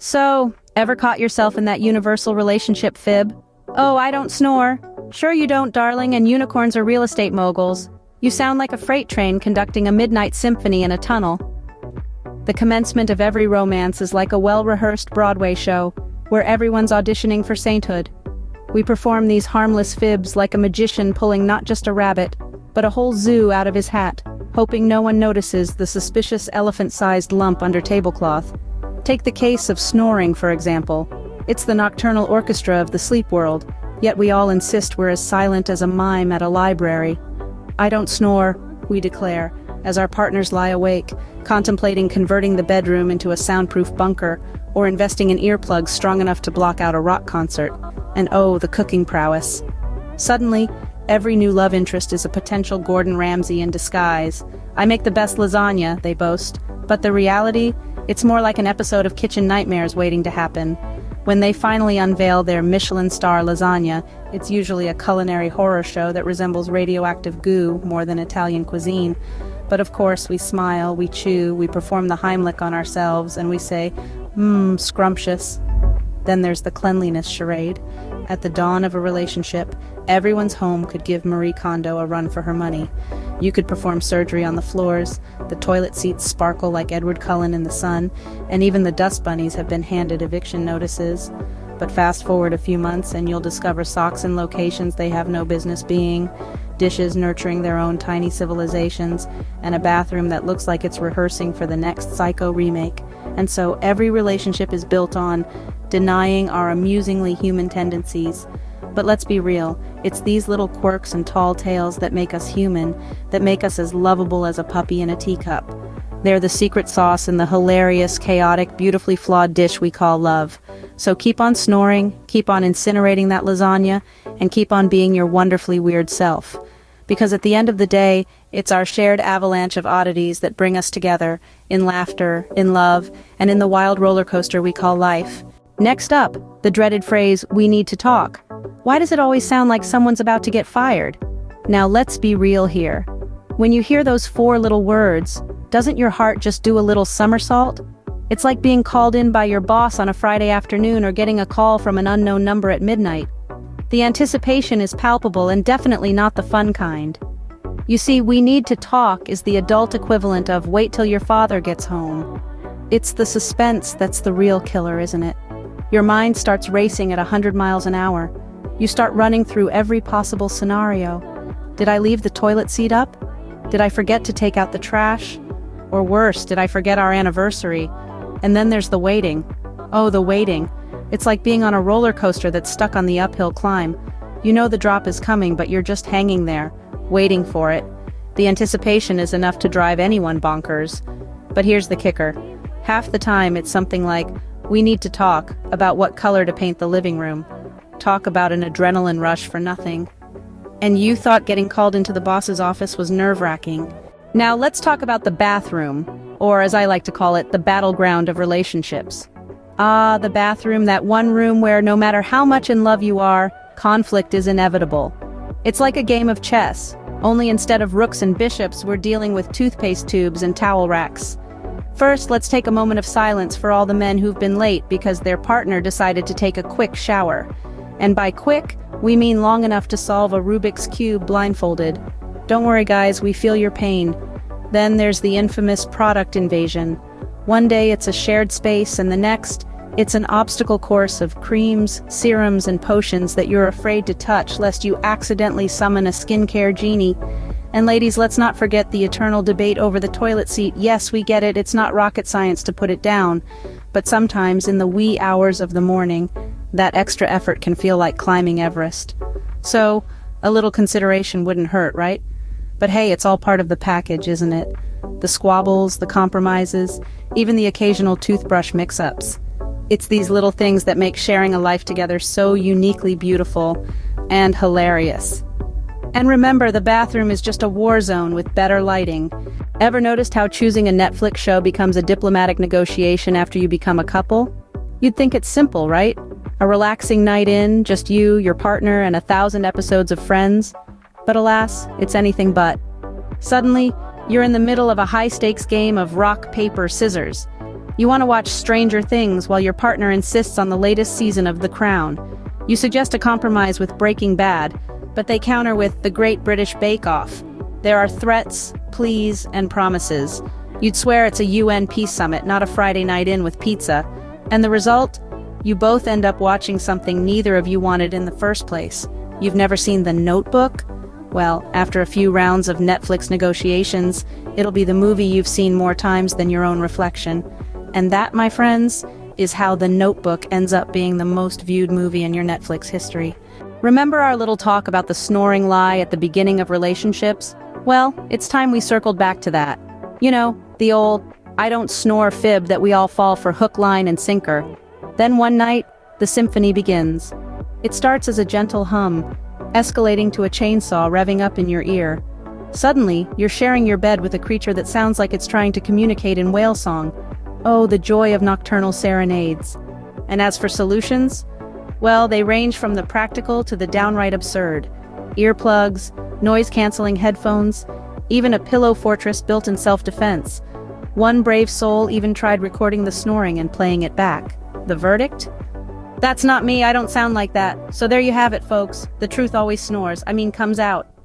So, ever caught yourself in that universal relationship fib? Oh, I don't snore. Sure you don't, darling, and unicorns are real estate moguls. You sound like a freight train conducting a midnight symphony in a tunnel. The commencement of every romance is like a well-rehearsed Broadway show, where everyone's auditioning for sainthood. We perform these harmless fibs like a magician pulling not just a rabbit, but a whole zoo out of his hat, hoping no one notices the suspicious elephant-sized lump under tablecloth. Take the case of snoring, for example. It's the nocturnal orchestra of the sleep world, yet we all insist we're as silent as a mime at a library. I don't snore, we declare, as our partners lie awake, contemplating converting the bedroom into a soundproof bunker, or investing in earplugs strong enough to block out a rock concert. And oh, the cooking prowess. Suddenly, every new love interest is a potential Gordon Ramsay in disguise. I make the best lasagna, they boast, but the reality? It's more like an episode of Kitchen Nightmares waiting to happen. When they finally unveil their Michelin star lasagna, it's usually a culinary horror show that resembles radioactive goo more than Italian cuisine. But of course, we smile, we chew, we perform the Heimlich on ourselves, and we say, scrumptious. Then there's the cleanliness charade. At the dawn of a relationship, everyone's home could give Marie Kondo a run for her money. You could perform surgery on the floors, the toilet seats sparkle like Edward Cullen in the sun, and even the dust bunnies have been handed eviction notices. But fast forward a few months and you'll discover socks in locations they have no business being, dishes nurturing their own tiny civilizations, and a bathroom that looks like it's rehearsing for the next Psycho remake. And so every relationship is built on denying our amusingly human tendencies. But let's be real, it's these little quirks and tall tales that make us human, that make us as lovable as a puppy in a teacup. They're the secret sauce in the hilarious, chaotic, beautifully flawed dish we call love. So keep on snoring, keep on incinerating that lasagna, and keep on being your wonderfully weird self. Because at the end of the day, it's our shared avalanche of oddities that bring us together, in laughter, in love, and in the wild roller coaster we call life. Next up, the dreaded phrase, "we need to talk." Why does it always sound like someone's about to get fired? Now let's be real here. When you hear those four little words, doesn't your heart just do a little somersault? It's like being called in by your boss on a Friday afternoon or getting a call from an unknown number at midnight. The anticipation is palpable and definitely not the fun kind. You see, "we need to talk" is the adult equivalent of "wait till your father gets home." It's the suspense that's the real killer, isn't it? Your mind starts racing at 100 miles an hour. You start running through every possible scenario. Did I leave the toilet seat up? Did I forget to take out the trash? Or worse, did I forget our anniversary? And then there's the waiting. Oh, the waiting. It's like being on a roller coaster that's stuck on the uphill climb. You know the drop is coming, but you're just hanging there, waiting for it. The anticipation is enough to drive anyone bonkers. But here's the kicker. Half the time it's something like, "we need to talk about what color to paint the living room." Talk about an adrenaline rush for nothing. And you thought getting called into the boss's office was nerve-wracking. Now let's talk about the bathroom, or as I like to call it, the battleground of relationships. Ah, the bathroom, that one room where no matter how much in love you are, conflict is inevitable. It's like a game of chess, only instead of rooks and bishops, we're dealing with toothpaste tubes and towel racks. First, let's take a moment of silence for all the men who've been late because their partner decided to take a quick shower. And by quick, we mean long enough to solve a Rubik's Cube blindfolded. Don't worry guys, we feel your pain. Then there's the infamous product invasion. One day it's a shared space and the next, it's an obstacle course of creams, serums, and potions that you're afraid to touch lest you accidentally summon a skincare genie. And ladies, let's not forget the eternal debate over the toilet seat. Yes, we get it, it's not rocket science to put it down. But sometimes in the wee hours of the morning, that extra effort can feel like climbing Everest. So, a little consideration wouldn't hurt, right? But hey, it's all part of the package, isn't it? The squabbles, the compromises, even the occasional toothbrush mix-ups. It's these little things that make sharing a life together so uniquely beautiful and hilarious. And remember, the bathroom is just a war zone with better lighting. Ever noticed how choosing a Netflix show becomes a diplomatic negotiation after you become a couple? You'd think it's simple, right? A relaxing night in, just you, your partner, and 1,000 episodes of Friends. But alas, it's anything but. Suddenly, you're in the middle of a high-stakes game of rock, paper, scissors. You want to watch Stranger Things while your partner insists on the latest season of The Crown. You suggest a compromise with Breaking Bad, but they counter with The Great British Bake Off. There are threats, pleas, and promises. You'd swear it's a UN peace summit, not a Friday night in with pizza. And the result? You both end up watching something neither of you wanted in the first place. You've never seen The Notebook? Well, after a few rounds of Netflix negotiations, it'll be the movie you've seen more times than your own reflection. And that, my friends, is how The Notebook ends up being the most viewed movie in your Netflix history. Remember our little talk about the snoring lie at the beginning of relationships? Well, it's time we circled back to that. You know, the old, I don't snore fib that we all fall for hook, line, and sinker. Then one night, the symphony begins. It starts as a gentle hum, escalating to a chainsaw revving up in your ear. Suddenly, you're sharing your bed with a creature that sounds like it's trying to communicate in whale song. Oh, the joy of nocturnal serenades. And as for solutions? Well, they range from the practical to the downright absurd. Earplugs, noise-canceling headphones, even a pillow fortress built in self-defense. One brave soul even tried recording the snoring and playing it back. The verdict? That's not me, I don't sound like that. So there you have it, folks. The truth always snores. Comes out.